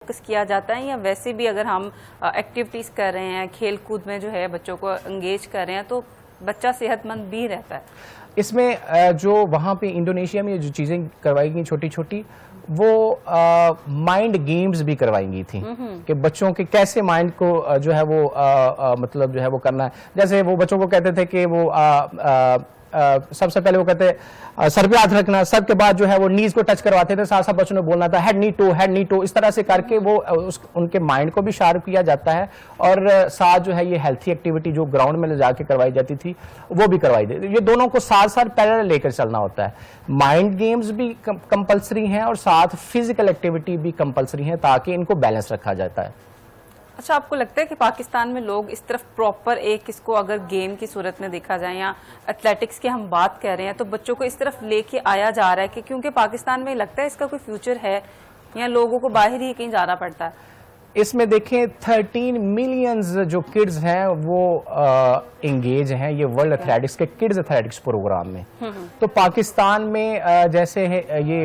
Focus किया जाता है, या वैसे भी अगर हम एक्टिविटीज़ कर रहे हैं, खेल कूद में जो है बच्चों को एंगेज कर रहे हैं, तो बच्चा सेहतमंद भी रहता है? इसमें जो वहाँ पे इंडोनेशिया में जो चीज़ें करवाई गई छोटी छोटी, वो माइंड गेम्स भी करवाई गई थी कि बच्चों के कैसे माइंड को जो है वो मतलब जो है वो करना है। जैसे वो बच्चों को कहते थे कि वो सबसे पहले वो कहते सर पे हाथ रखना, सर के बाद जो है वो नीज को टच करवाते थे, साथ साथ बच्चों ने बोलना था हेड नी टू, इस तरह से करके वो उनके माइंड को भी शार्प किया जाता है, और साथ जो है ये हेल्थी एक्टिविटी जो ग्राउंड में ले जाके करवाई जाती थी वो भी करवाई जाती है। ये दोनों को साथ साथ पैरेलल लेकर चलना होता है। माइंड गेम्स भी कंपलसरी हैं और साथ फिजिकल एक्टिविटी भी कंपलसरी है, ताकि इनको बैलेंस रखा जाता है। अच्छा, आपको लगता है कि पाकिस्तान में लोग इस तरफ प्रॉपर एक इसको अगर गेम की सूरत में देखा जाए, या एथलेटिक्स की हम बात कर रहे हैं, तो बच्चों को इस तरफ लेके आया जा रहा है कि क्योंकि पाकिस्तान में लगता है इसका कोई फ्यूचर है, या लोगों को बाहर ही कहीं जाना पड़ता है? इसमें देखें 13 मिलियंस जो किड्स हैं वो इंगेज हैं ये वर्ल्ड एथलेटिक्स के किड्स एथलेटिक्स प्रोग्राम में। तो पाकिस्तान में जैसे है ये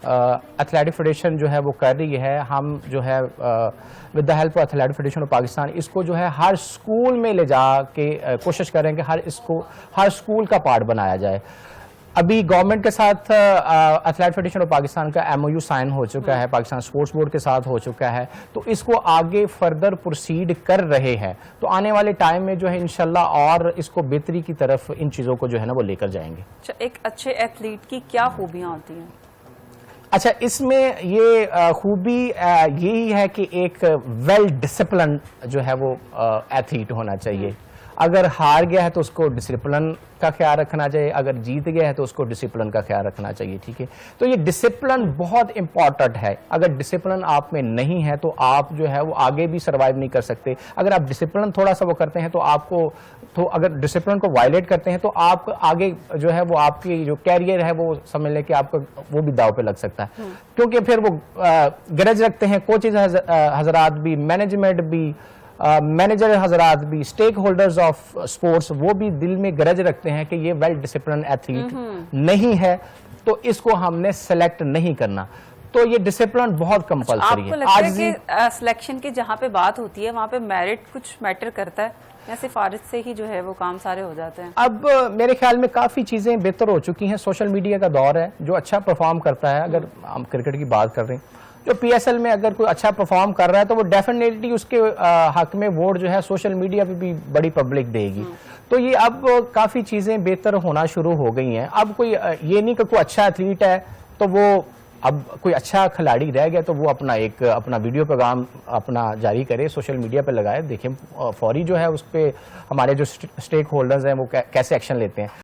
एथलेटिक फेडरेशन जो है वो कर रही है, हम जो है with the help of athletic federation of Pakistan इसको जो है हर स्कूल में ले जा के कोशिश करें कि हर स्कूल का पार्ट बनाया जाए। अभी गवर्नमेंट के साथ एथलेटिक फेडरेशन ऑफ पाकिस्तान का MOU साइन हो चुका है, पाकिस्तान स्पोर्ट्स बोर्ड के साथ हो चुका है, तो इसको आगे फर्दर प्रोसीड कर रहे हैं। तो आने वाले टाइम में जो है इंशाल्लाह और इसको बेहतरी की तरफ इन चीज़ों को जो है ना वो लेकर जाएंगे। अच्छा, एक अच्छे एथलीट की क्या खूबियाँ होती हैं? अच्छा, इसमें ये खूबी यही है कि एक वेल डिसिप्लिन जो है वो एथलीट होना चाहिए। अगर हार गया है तो उसको डिसिप्लिन का ख्याल रखना चाहिए, अगर जीत गया है तो उसको डिसिप्लिन का ख्याल रखना चाहिए। ठीक है, तो ये डिसिप्लिन बहुत इंपॉर्टेंट है। अगर डिसिप्लिन आप में नहीं है तो आप जो है वो आगे भी सर्वाइव नहीं कर सकते। अगर आप डिसिप्लिन थोड़ा सा वो करते हैं तो आपको, तो अगर डिसिप्लिन को वायलेट करते हैं तो आप आगे जो है वो आपकी जो कैरियर है वो समझ लें कि आपको वो भी दाव पे लग सकता है, क्योंकि फिर वो गरज रखते हैं कोचेज हजरात भी, मैनेजमेंट भी, मैनेजर हजरात भी, स्टेक होल्डर्स ऑफ स्पोर्ट्स वो भी दिल में गरज रखते हैं कि ये वेल डिसिप्लिन एथलीट नहीं है, तो इसको हमने सेलेक्ट नहीं करना। तो ये डिसिप्लिन बहुत कंपलसरी है। आपको लगता है कि सिलेक्शन की जहाँ पे बात होती है वहाँ पे मेरिट कुछ मैटर करता है, या सिफारिश से ही जो है वो काम सारे हो जाते हैं? अब मेरे ख्याल में काफ़ी चीज़ें बेहतर हो चुकी हैं। सोशल मीडिया का दौर है, जो अच्छा परफॉर्म करता है, अगर हम क्रिकेट की बात कर रहे हैं, जो PSL में अगर कोई अच्छा परफॉर्म कर रहा है तो वो डेफिनेटली उसके हक में वोट जो है सोशल मीडिया पे भी बड़ी पब्लिक देगी। तो ये अब काफ़ी चीज़ें बेहतर होना शुरू हो गई हैं। अब कोई ये नहीं कि कोई अच्छा एथलीट है तो वो, अब कोई अच्छा खिलाड़ी रह गया तो वो अपना वीडियो पैगाम अपना जारी करे, सोशल मीडिया पे लगाए, देखें फौरी जो है उस पर हमारे जो स्टेक होल्डर्स हैं वो कैसे एक्शन लेते हैं।